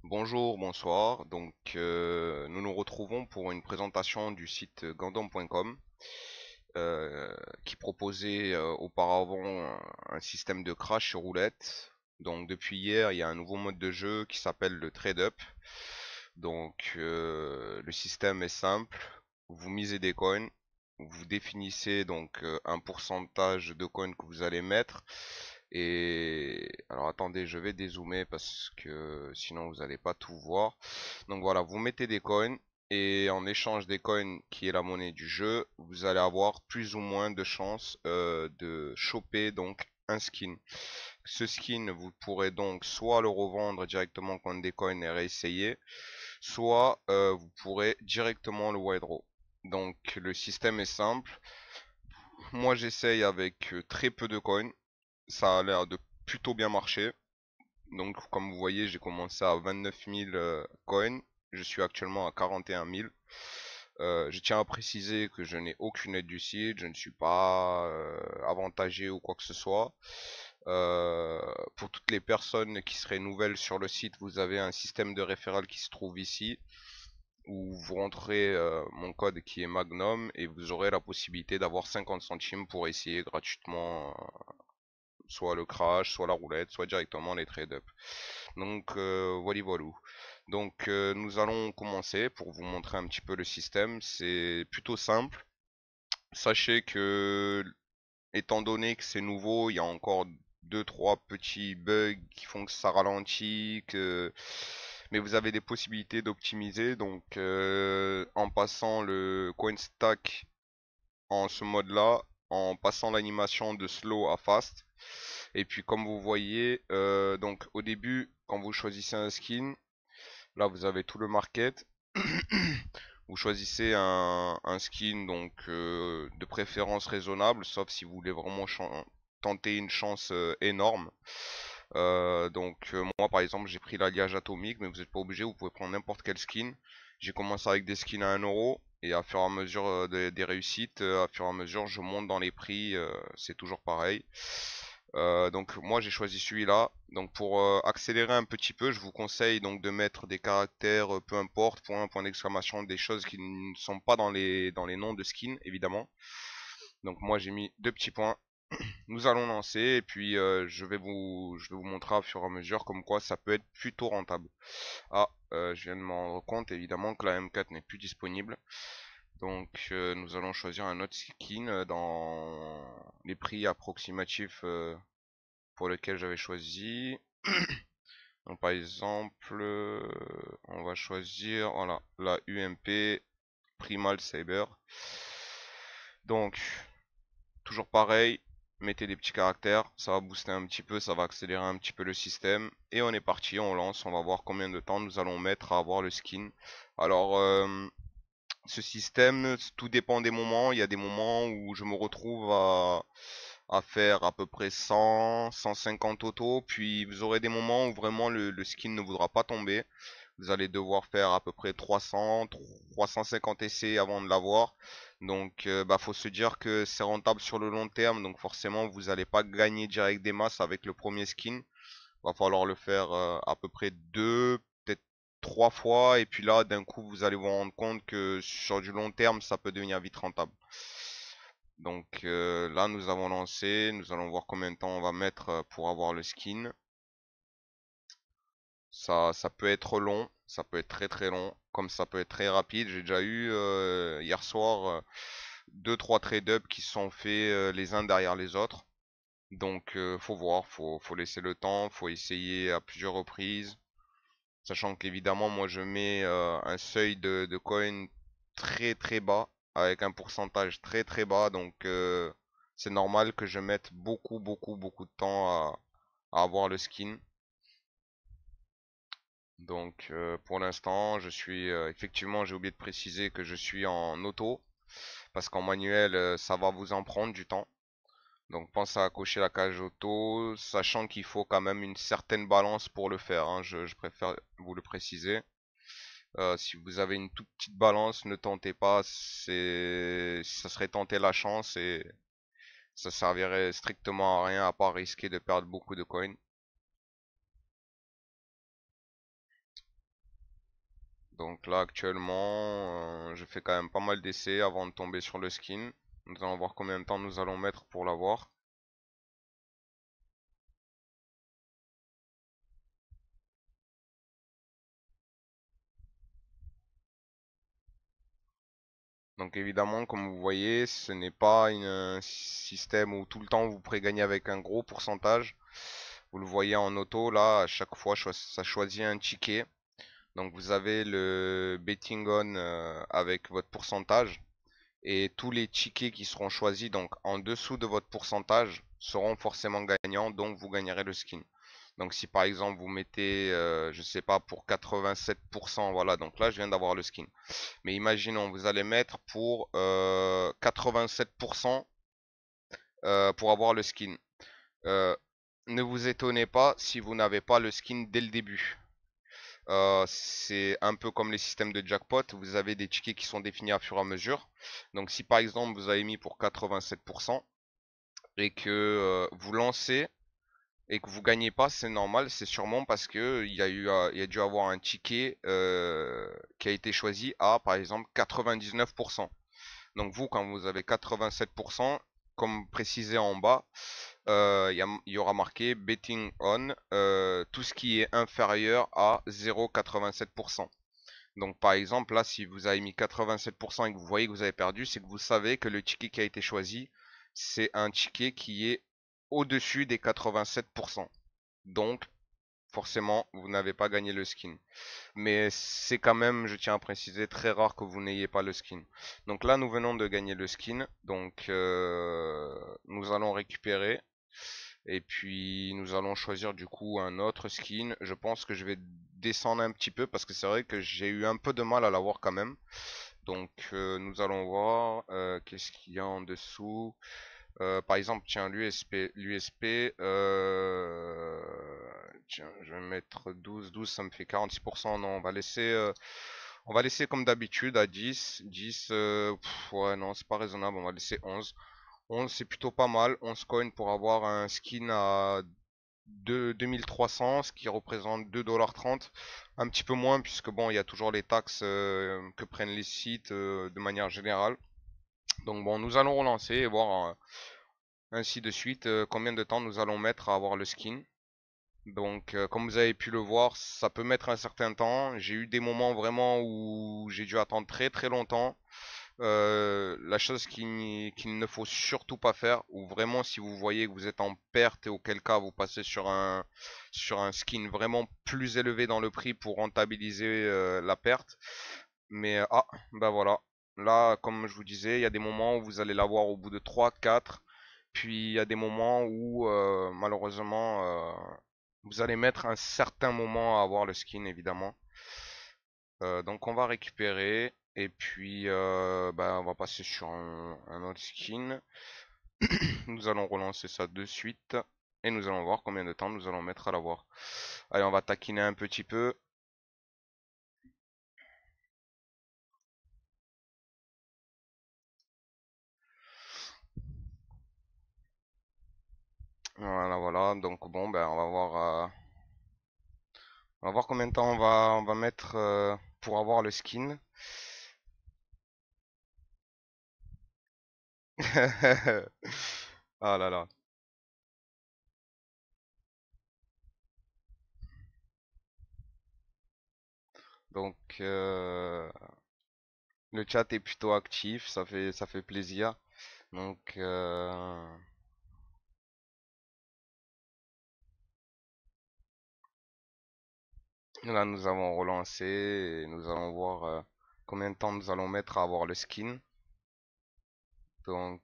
Bonjour, bonsoir. Donc, nous nous retrouvons pour une présentation du site gandom.com qui proposait auparavant un système de crash sur roulette. Donc, depuis hier, il y a un nouveau mode de jeu qui s'appelle le trade up. Donc, le système est simple. Vous misez des coins, vous définissez donc un pourcentage de coins que vous allez mettre. Et alors attendez, je vais dézoomer parce que sinon vous n'allez pas tout voir. Donc voilà, vous mettez des coins et en échange des coins qui est la monnaie du jeu, vous allez avoir plus ou moins de chances de choper donc un skin. Ce skin, vous pourrez donc soit le revendre directement contre des coins et réessayer, soit vous pourrez directement le withdraw. Donc le système est simple. Moi j'essaye avec très peu de coins. Ça a l'air de plutôt bien marcher. Donc comme vous voyez, j'ai commencé à 29 000 coins. Je suis actuellement à 41 000. Je tiens à préciser que je n'ai aucune aide du site. Je ne suis pas avantagé ou quoi que ce soit. Pour toutes les personnes qui seraient nouvelles sur le site, vous avez un système de référent qui se trouve ici, où vous rentrez mon code qui est Magnum et vous aurez la possibilité d'avoir 50 centimes pour essayer gratuitement soit le crash, soit la roulette, soit directement les trade-up. Donc voilà. Donc nous allons commencer pour vous montrer un petit peu le système. C'est plutôt simple. Sachez que étant donné que c'est nouveau, il y a encore 2-3 petits bugs qui font que ça ralentit, mais vous avez des possibilités d'optimiser. Donc en passant le coin stack en ce mode là, en passant l'animation de slow à fast. Et puis comme vous voyez, donc au début quand vous choisissez un skin, là vous avez tout le market. Vous choisissez un skin donc de préférence raisonnable, sauf si vous voulez vraiment tenter une chance énorme. Moi par exemple j'ai pris l'alliage atomique, mais vous n'êtes pas obligé, vous pouvez prendre n'importe quel skin. J'ai commencé avec des skins à 1€, et à fur et à mesure des réussites, à fur et à mesure je monte dans les prix, c'est toujours pareil. Donc moi j'ai choisi celui-là. Donc pour accélérer un petit peu, je vous conseille donc de mettre des caractères, peu importe, point d'exclamation, des choses qui ne sont pas dans les noms de skins évidemment. Donc moi j'ai mis 2 petits points. Nous allons lancer et puis je vais vous montrer à fur et à mesure comme quoi ça peut être plutôt rentable. Ah, je viens de m'en rendre compte évidemment que la M4 n'est plus disponible. Donc nous allons choisir un autre skin dans les prix approximatifs pour lequel j'avais choisi. Donc par exemple, on va choisir voilà, la UMP Primal Saber. Donc toujours pareil, mettez des petits caractères, ça va booster un petit peu, ça va accélérer un petit peu le système. Et on est parti, on lance, on va voir combien de temps nous allons mettre à avoir le skin. Alors ce système, tout dépend des moments. Il y a des moments où je me retrouve à faire à peu près 100, 150 autos. Puis vous aurez des moments où vraiment le skin ne voudra pas tomber. Vous allez devoir faire à peu près 300, 350 essais avant de l'avoir. Donc faut se dire que c'est rentable sur le long terme. Donc forcément vous n'allez pas gagner direct des masses avec le premier skin. Va falloir le faire à peu près 2, peut-être 3 fois. Et puis là d'un coup vous allez vous rendre compte que sur du long terme ça peut devenir vite rentable. Donc là nous avons lancé, nous allons voir combien de temps on va mettre pour avoir le skin. Ça peut être long, ça peut être très très long, comme ça peut être très rapide. J'ai déjà eu hier soir 2-3 trade-up qui se sont faits les uns derrière les autres. Donc faut voir, faut laisser le temps, faut essayer à plusieurs reprises. Sachant qu'évidemment moi je mets un seuil de coin très très bas, avec un pourcentage très très bas. Donc c'est normal que je mette beaucoup de temps à avoir le skin. Donc pour l'instant je suis effectivement, j'ai oublié de préciser que je suis en auto, parce qu'en manuel ça va vous en prendre du temps. Donc pensez à cocher la cage auto, sachant qu'il faut quand même une certaine balance pour le faire, hein. Je préfère vous le préciser. Si vous avez une toute petite balance, ne tentez pas, ça serait tenter la chance et ça servirait strictement à rien à part risquer de perdre beaucoup de coins. Donc là actuellement, je fais quand même pas mal d'essais avant de tomber sur le skin. Nous allons voir combien de temps nous allons mettre pour l'avoir. Donc évidemment, comme vous voyez, ce n'est pas un système où tout le temps vous pourrez gagner avec un gros pourcentage. Vous le voyez en auto, là, à chaque fois, ça choisit un ticket. Donc vous avez le betting on avec votre pourcentage. Et tous les tickets qui seront choisis, donc en dessous de votre pourcentage, seront forcément gagnants, donc vous gagnerez le skin. Donc si par exemple vous mettez, je sais pas, pour 87%, voilà, donc là je viens d'avoir le skin. Mais imaginons, vous allez mettre pour 87% pour avoir le skin. Euh, ne vous étonnez pas si vous n'avez pas le skin dès le début. C'est un peu comme les systèmes de jackpot, vous avez des tickets qui sont définis à fur et à mesure. Donc si par exemple vous avez mis pour 87% et que vous lancez et que vous gagnez pas, c'est normal, c'est sûrement parce que il y a dû avoir un ticket qui a été choisi à par exemple 99%. Donc vous, quand vous avez 87%, comme précisé en bas, il y aura marqué betting on tout ce qui est inférieur à 0,87%. Donc par exemple, là, si vous avez mis 87% et que vous voyez que vous avez perdu, c'est que vous savez que le ticket qui a été choisi, c'est un ticket qui est au-dessus des 87%. Donc, forcément, vous n'avez pas gagné le skin. Mais c'est quand même, je tiens à préciser, très rare que vous n'ayez pas le skin. Donc là, nous venons de gagner le skin. Donc, nous allons récupérer. Et puis, nous allons choisir du coup un autre skin. Je pense que je vais descendre un petit peu parce que c'est vrai que j'ai eu un peu de mal à l'avoir quand même. Donc, nous allons voir qu'est-ce qu'il y a en dessous. Par exemple, tiens, l'USP, tiens, je vais mettre 12, 12, ça me fait 46%. Non, on va laisser comme d'habitude à 10, 10, ouais, non, c'est pas raisonnable, on va laisser 11. 11, c'est plutôt pas mal, 11 coins pour avoir un skin à 2300, ce qui représente 2,30 $. Un petit peu moins, puisque bon, il y a toujours les taxes que prennent les sites de manière générale. Donc bon, nous allons relancer et voir ainsi de suite combien de temps nous allons mettre à avoir le skin. Donc comme vous avez pu le voir, ça peut mettre un certain temps. J'ai eu des moments vraiment où j'ai dû attendre très très longtemps. La chose qu'il ne faut surtout pas faire, ou vraiment si vous voyez que vous êtes en perte et auquel cas vous passez sur un skin vraiment plus élevé dans le prix pour rentabiliser la perte. Mais bah voilà. Là, comme je vous disais, il y a des moments où vous allez l'avoir au bout de 3, 4. Puis il y a des moments où malheureusement vous allez mettre un certain moment à avoir le skin évidemment. Donc on va récupérer et puis bah, on va passer sur un autre skin. Nous allons relancer ça de suite et nous allons voir combien de temps nous allons mettre à l'avoir. Allez, on va taquiner un petit peu. Voilà, voilà. Donc bon, ben on va voir combien de temps on va mettre pour avoir le skin. Ah là là. Donc le chat est plutôt actif, ça fait plaisir. Donc là nous avons relancé et nous allons voir combien de temps nous allons mettre à avoir le skin. Donc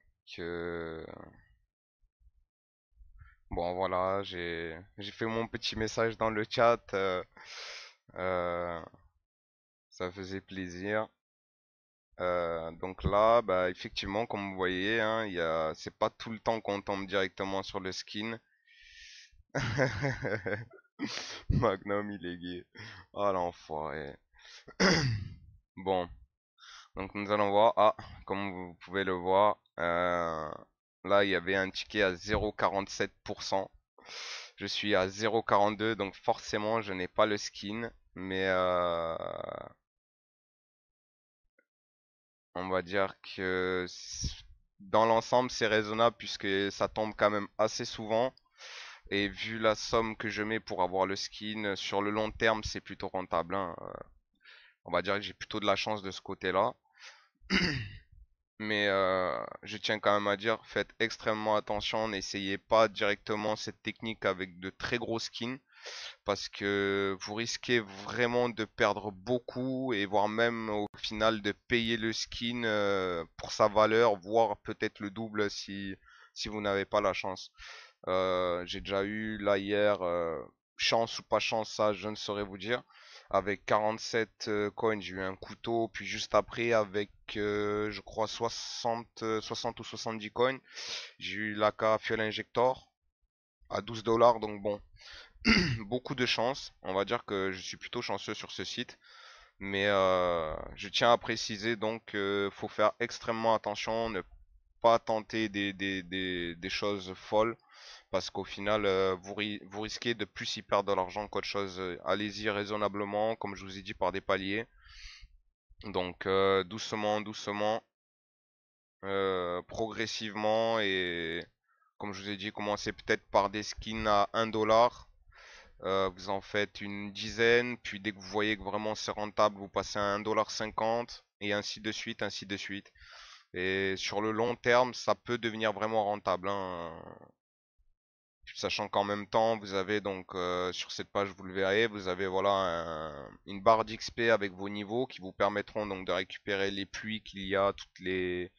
bon voilà, j'ai fait mon petit message dans le chat. Euh, Ça faisait plaisir. Donc là, bah, effectivement, comme vous voyez, hein, c'est pas tout le temps qu'on tombe directement sur le skin. Magnum, il est gay. Oh l'enfoiré. Bon, donc nous allons voir. Ah, comme vous pouvez le voir, là il y avait un ticket à 0,47%. Je suis à 0,42, donc forcément je n'ai pas le skin, mais on va dire que dans l'ensemble c'est raisonnable puisque ça tombe quand même assez souvent. Et vu la somme que je mets pour avoir le skin, sur le long terme c'est plutôt rentable, hein. On va dire que j'ai plutôt de la chance de ce côté-là. Mais je tiens quand même à dire, faites extrêmement attention, n'essayez pas directement cette technique avec de très gros skins, parce que vous risquez vraiment de perdre beaucoup, et voire même au final de payer le skin pour sa valeur, voire peut-être le double si vous n'avez pas la chance. J'ai déjà eu là hier, chance ou pas chance, ça je ne saurais vous dire. Avec 47 coins, j'ai eu un couteau, puis juste après, avec je crois 60 ou 70 coins, j'ai eu l'AK Fuel Injector à 12 dollars. Donc bon, beaucoup de chance. On va dire que je suis plutôt chanceux sur ce site. Mais je tiens à préciser donc faut faire extrêmement attention, ne pas tenter des choses folles parce qu'au final, vous risquez de plus y perdre de l'argent qu'autre chose. Allez-y raisonnablement, comme je vous ai dit, par des paliers. Donc doucement, doucement, progressivement, et comme je vous ai dit, commencez peut-être par des skins à 1 dollar. Vous en faites une dizaine, puis dès que vous voyez que vraiment c'est rentable, vous passez à 1,50 $, et ainsi de suite, ainsi de suite. Et sur le long terme, ça peut devenir vraiment rentable, hein. Sachant qu'en même temps, vous avez donc sur cette page, vous le verrez, vous avez voilà une barre d'XP avec vos niveaux qui vous permettront donc de récupérer les pluies qu'il y a toutes les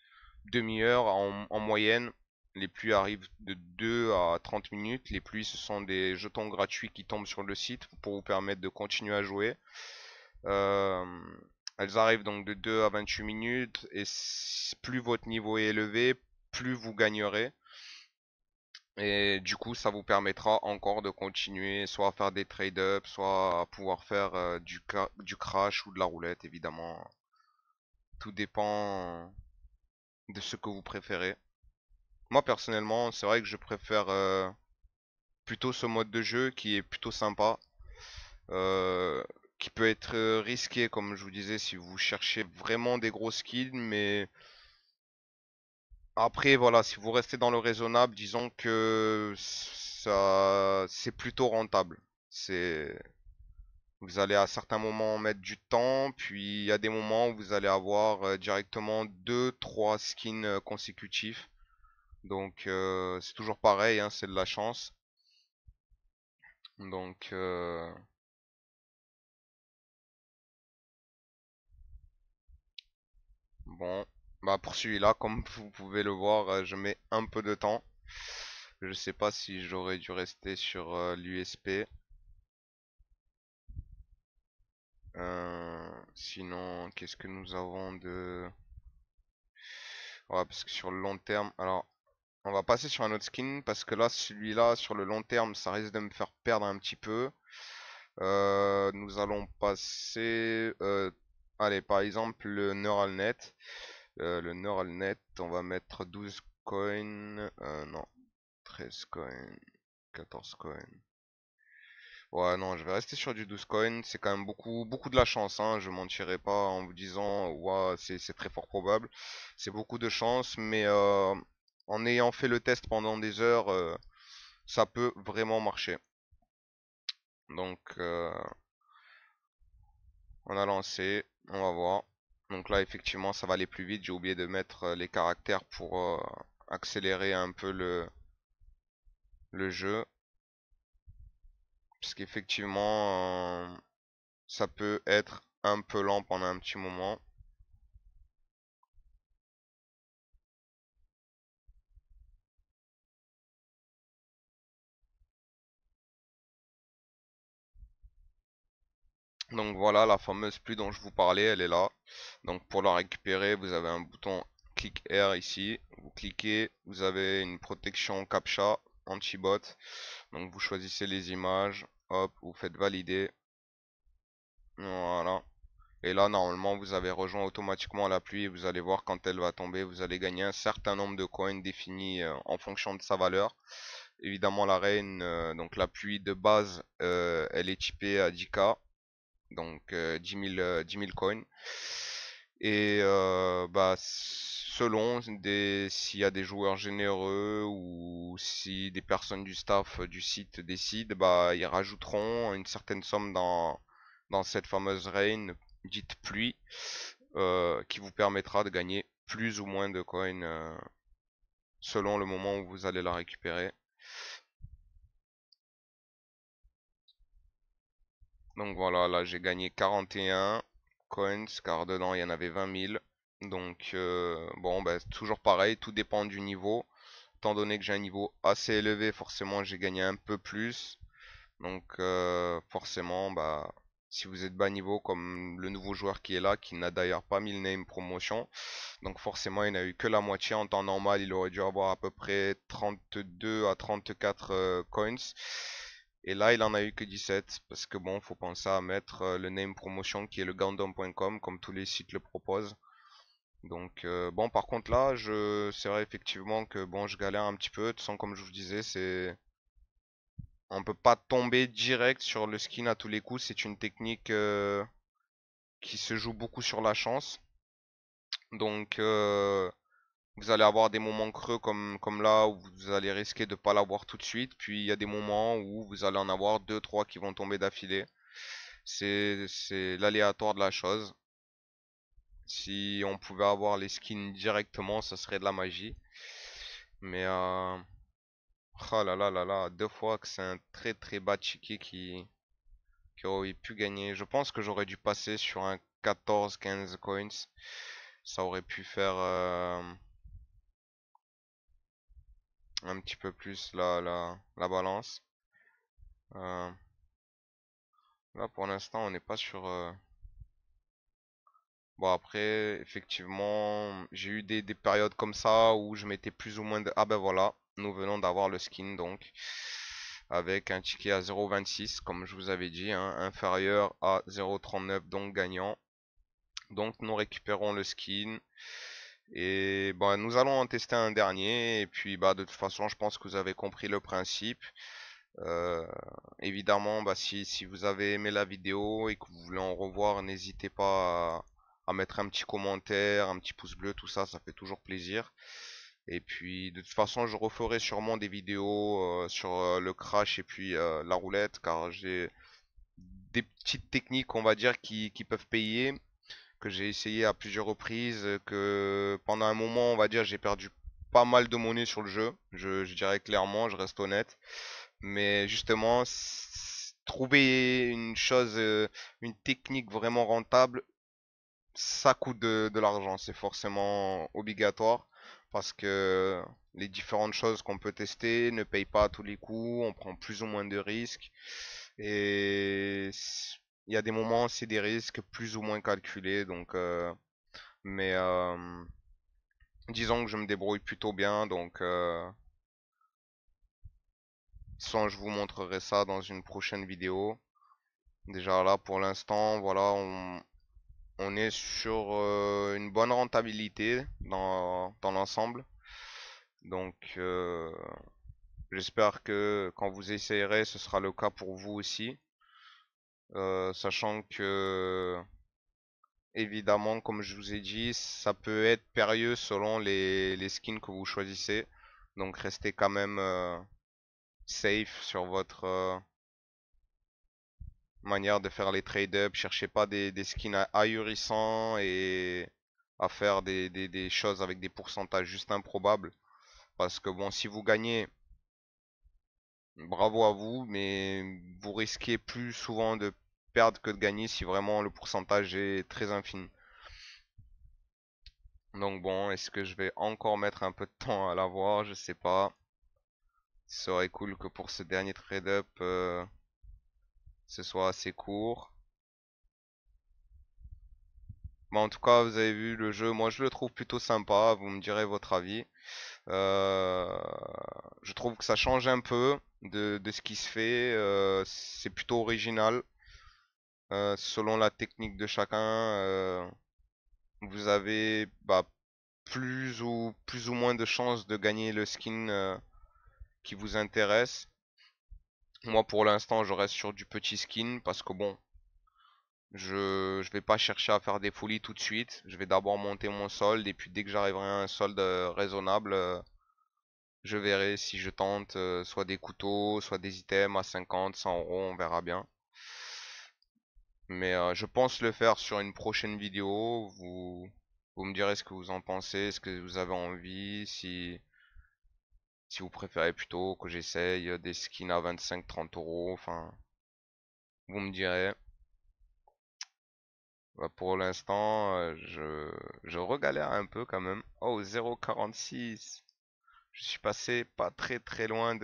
demi-heures en moyenne. Les pluies arrivent de 2 à 30 minutes. Les pluies, ce sont des jetons gratuits qui tombent sur le site pour vous permettre de continuer à jouer. Euh, Elles arrivent donc de 2 à 28 minutes, et plus votre niveau est élevé, plus vous gagnerez. Et du coup, ça vous permettra encore de continuer soit à faire des trade-ups, soit à pouvoir faire du crash ou de la roulette, évidemment. Tout dépend de ce que vous préférez. Moi, personnellement, c'est vrai que je préfère plutôt ce mode de jeu qui est plutôt sympa. euh, qui peut être risqué, comme je vous disais, si vous cherchez vraiment des gros skills, mais après, voilà, si vous restez dans le raisonnable, disons que ça, c'est plutôt rentable. C'est, vous allez à certains moments mettre du temps, puis il y a des moments où vous allez avoir directement deux, trois skins consécutifs. Donc c'est toujours pareil, hein, c'est de la chance. Donc bon, bah pour celui-là, comme vous pouvez le voir, je mets un peu de temps. Je sais pas si j'aurais dû rester sur l'USP. Sinon, qu'est-ce que nous avons de... Ouais, parce que sur le long terme... Alors, on va passer sur un autre skin, parce que là, celui-là, sur le long terme, ça risque de me faire perdre un petit peu. Nous allons passer... allez, par exemple, le Neural Net. Le Neural Net, on va mettre 12 coins... non, 13 coins, 14 coins. Ouais, non, je vais rester sur du 12 coins. C'est quand même beaucoup, beaucoup de la chance, hein. Je mentirai pas en vous disant, ouais, c'est très fort probable. C'est beaucoup de chance, mais en ayant fait le test pendant des heures, ça peut vraiment marcher. Donc, on a lancé, on va voir. Donc là, effectivement, ça va aller plus vite. J'ai oublié de mettre les caractères pour accélérer un peu le jeu. Parce qu'effectivement, ça peut être un peu lent pendant un petit moment. Donc voilà, la fameuse pluie dont je vous parlais, elle est là. Donc pour la récupérer, vous avez un bouton clic R ici. Vous cliquez, vous avez une protection CAPTCHA anti-bot. Donc vous choisissez les images, hop, vous faites valider. Voilà. Et là, normalement, vous avez rejoint automatiquement la pluie et vous allez voir quand elle va tomber, vous allez gagner un certain nombre de coins définis en fonction de sa valeur. Évidemment, la reine, donc la pluie de base, elle est typée à 10K, donc 10 000 coins. Et bah, selon s'il y a des joueurs généreux ou si des personnes du staff du site décident, bah, ils rajouteront une certaine somme dans cette fameuse reine dite pluie, qui vous permettra de gagner plus ou moins de coins selon le moment où vous allez la récupérer. Donc voilà, là j'ai gagné 41 coins car dedans il y en avait 20 000. Donc bon, bah, toujours pareil, tout dépend du niveau. Étant donné que j'ai un niveau assez élevé, forcément j'ai gagné un peu plus. Donc forcément, bah, si vous êtes bas niveau comme le nouveau joueur qui est là, qui n'a d'ailleurs pas mis le name promotion, donc forcément il n'a eu que la moitié. En temps normal, il aurait dû avoir à peu près 32 à 34 coins. Et là, il en a eu que 17 parce que bon, faut penser à mettre le name promotion qui est le gandom.com comme tous les sites le proposent. Donc bon, par contre là, c'est vrai effectivement que bon, je galère un petit peu. De toute façon, comme je vous disais, on peut pas tomber direct sur le skin à tous les coups. C'est une technique qui se joue beaucoup sur la chance. Donc vous allez avoir des moments creux comme là où vous allez risquer de pas l'avoir tout de suite. Puis il y a des moments où vous allez en avoir deux trois qui vont tomber d'affilée. C'est l'aléatoire de la chose. Si on pouvait avoir les skins directement, ça serait de la magie. Mais oh là là là là, deux fois que c'est un très très bas ticket qui aurait pu gagner. Je pense que j'aurais dû passer sur un 14-15 coins. Ça aurait pu faire un petit peu plus la balance. Euh, Là pour l'instant on n'est pas sur... Bon après effectivement j'ai eu des périodes comme ça où je mettais plus ou moins de... Ah ben voilà, nous venons d'avoir le skin donc. Avec un ticket à 0,26 comme je vous avais dit, hein, inférieur à 0,39 donc gagnant. Donc nous récupérons le skin. Et bah, nous allons en tester un dernier. Et puis bah, de toute façon, je pense que vous avez compris le principe. Euh, Évidemment, bah, si vous avez aimé la vidéo et que vous voulez en revoir, n'hésitez pas à mettre un petit commentaire, un petit pouce bleu, tout ça, ça fait toujours plaisir. Et puis de toute façon, je referai sûrement des vidéos sur le crash et puis la roulette, car j'ai des petites techniques, on va dire, qui peuvent payer que j'ai essayé à plusieurs reprises, que pendant un moment, on va dire, j'ai perdu pas mal de monnaie sur le jeu. Je dirais clairement, je reste honnête. Mais justement, trouver une chose, une technique vraiment rentable, ça coûte de l'argent. C'est forcément obligatoire parce que les différentes choses qu'on peut tester ne payent pas à tous les coups. On prend plus ou moins de risques. Et il y a des moments, c'est des risques plus ou moins calculés. Donc, mais disons que je me débrouille plutôt bien, donc soit je vous montrerai ça dans une prochaine vidéo. Déjà là pour l'instant, voilà, on est sur une bonne rentabilité dans l'ensemble. Donc j'espère que quand vous essayerez, ce sera le cas pour vous aussi. Sachant que évidemment, comme je vous ai dit, ça peut être périlleux selon les skins que vous choisissez. Donc restez quand même safe sur votre manière de faire les trade-up. Cherchez pas des skins ahurissants et à faire des choses avec des pourcentages juste improbables. Parce que bon, si vous gagnez, bravo à vous, mais vous risquez plus souvent de perdre que de gagner si vraiment le pourcentage est très infime. Donc bon, est-ce que je vais encore mettre un peu de temps à l'avoir? Je sais pas. Ce serait cool que pour ce dernier trade-up, ce soit assez court. Mais en tout cas, vous avez vu le jeu, moi je le trouve plutôt sympa, vous me direz votre avis. Euh, je trouve que ça change un peu de ce qui se fait, c'est plutôt original. Selon la technique de chacun, vous avez plus ou moins de chances de gagner le skin qui vous intéresse. Moi pour l'instant je reste sur du petit skin parce que bon, je vais pas chercher à faire des folies tout de suite. Je vais d'abord monter mon solde et puis dès que j'arriverai à un solde raisonnable, je verrai si je tente soit des couteaux, soit des items à 50, 100 euros, on verra bien. Mais je pense le faire sur une prochaine vidéo. Vous me direz ce que vous en pensez, est-ce que vous avez envie, si vous préférez plutôt que j'essaye des skins à 25-30 euros, enfin, vous me direz. Pour l'instant, je regalère un peu quand même. Oh, 0,46. Je suis passé pas très très loin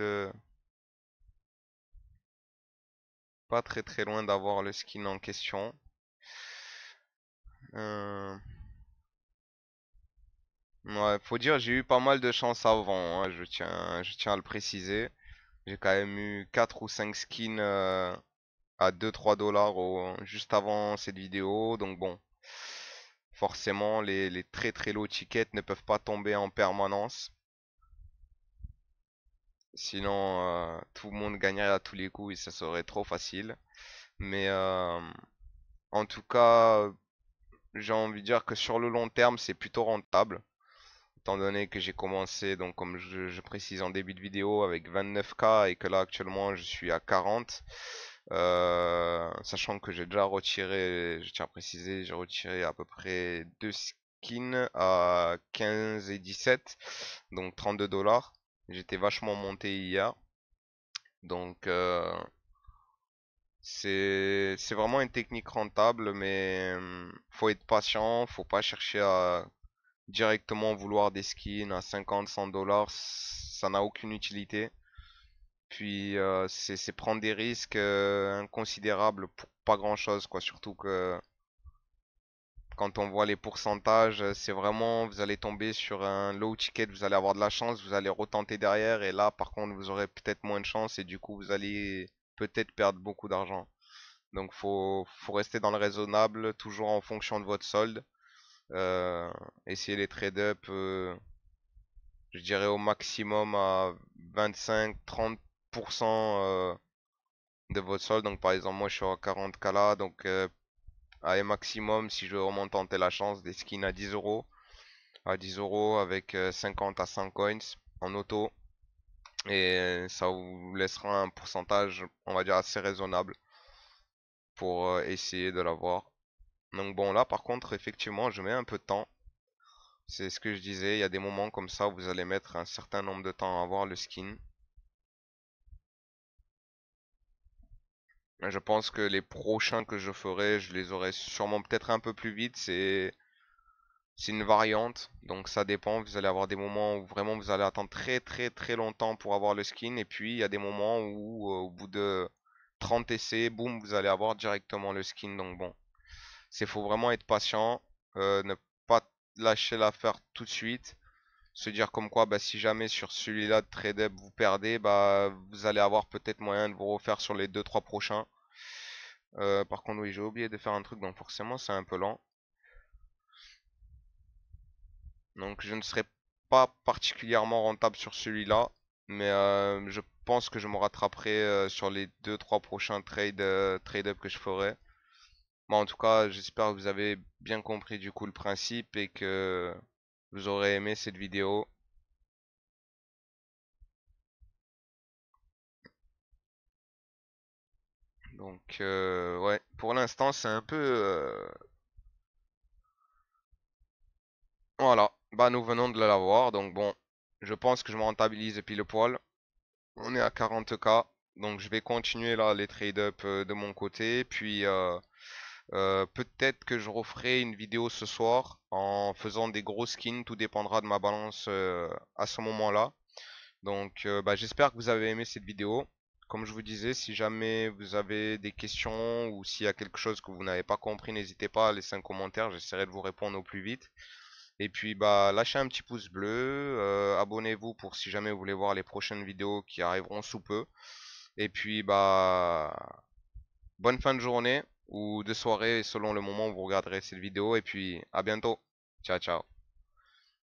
d'avoir le skin en question. Euh, Ouais, faut dire, j'ai eu pas mal de chance avant, hein, je tiens à le préciser. J'ai quand même eu 4 ou 5 skins à 2-3 $ juste avant cette vidéo. Donc bon, forcément, les très très low tickets ne peuvent pas tomber en permanence. Sinon, tout le monde gagnerait à tous les coups et ça serait trop facile. Mais en tout cas, j'ai envie de dire que sur le long terme, c'est plutôt rentable. Étant donné que j'ai commencé, donc comme je précise en début de vidéo, avec 29K et que là actuellement je suis à 40. Sachant que j'ai déjà retiré, je tiens à préciser, j'ai retiré à peu près 2 skins à 15 et 17, donc 32 $. J'étais vachement monté hier. Donc c'est vraiment une technique rentable, mais faut être patient, faut pas chercher à directement vouloir des skins à 50-100 $, ça n'a aucune utilité. Puis c'est prendre des risques inconsidérables pour pas grand-chose, quoi. Surtout que quand on voit les pourcentages, c'est vraiment, vous allez tomber sur un low ticket, vous allez avoir de la chance, vous allez retenter derrière, et là par contre vous aurez peut-être moins de chance, et du coup vous allez peut-être perdre beaucoup d'argent. Donc faut rester dans le raisonnable, toujours en fonction de votre solde. Euh, Essayer les trade-up, je dirais au maximum à 25-30% de votre solde. Donc par exemple moi je suis à 40K là, donc à un maximum si je veux vraiment tenter la chance des skins à 10 euros. À 10 euros avec 50 à 100 coins en auto. Et ça vous laissera un pourcentage on va dire assez raisonnable pour essayer de l'avoir. Donc bon là par contre effectivement je mets un peu de temps. C'est ce que je disais, il y a des moments comme ça où vous allez mettre un certain nombre de temps à avoir le skin. Je pense que les prochains que je ferai, je les aurai sûrement peut-être un peu plus vite. C'est une variante, donc ça dépend. Vous allez avoir des moments où vraiment vous allez attendre très très très longtemps pour avoir le skin. Et puis il y a des moments où au bout de 30 essais, boum, vous allez avoir directement le skin. Donc bon, faut vraiment être patient, ne pas lâcher l'affaire tout de suite. Se dire comme quoi, bah, si jamais sur celui-là de trade up vous perdez, bah, vous allez avoir peut-être moyen de vous refaire sur les 2-3 prochains. Par contre, oui, j'ai oublié de faire un truc, donc forcément, c'est un peu lent. Donc, je ne serai pas particulièrement rentable sur celui-là, mais je pense que je me rattraperai sur les 2-3 prochains trade-up que je ferai. Bon, en tout cas, j'espère que vous avez bien compris du coup le principe et que vous aurez aimé cette vidéo. Donc, ouais, pour l'instant, c'est un peu voilà, bah nous venons de l'avoir, donc bon, je pense que je me rentabilise pile poil. On est à 40K, donc je vais continuer là les trade-up de mon côté, puis peut-être que je referai une vidéo ce soir en faisant des gros skins, tout dépendra de ma balance à ce moment-là. Donc bah, j'espère que vous avez aimé cette vidéo. Comme je vous disais, si jamais vous avez des questions ou s'il y a quelque chose que vous n'avez pas compris, n'hésitez pas à laisser un commentaire, j'essaierai de vous répondre au plus vite. Et puis bah lâchez un petit pouce bleu, abonnez-vous pour si jamais vous voulez voir les prochaines vidéos qui arriveront sous peu. Et puis bah bonne fin de journée ou de soirée selon le moment où vous regarderez cette vidéo. Et puis à bientôt. Ciao ciao.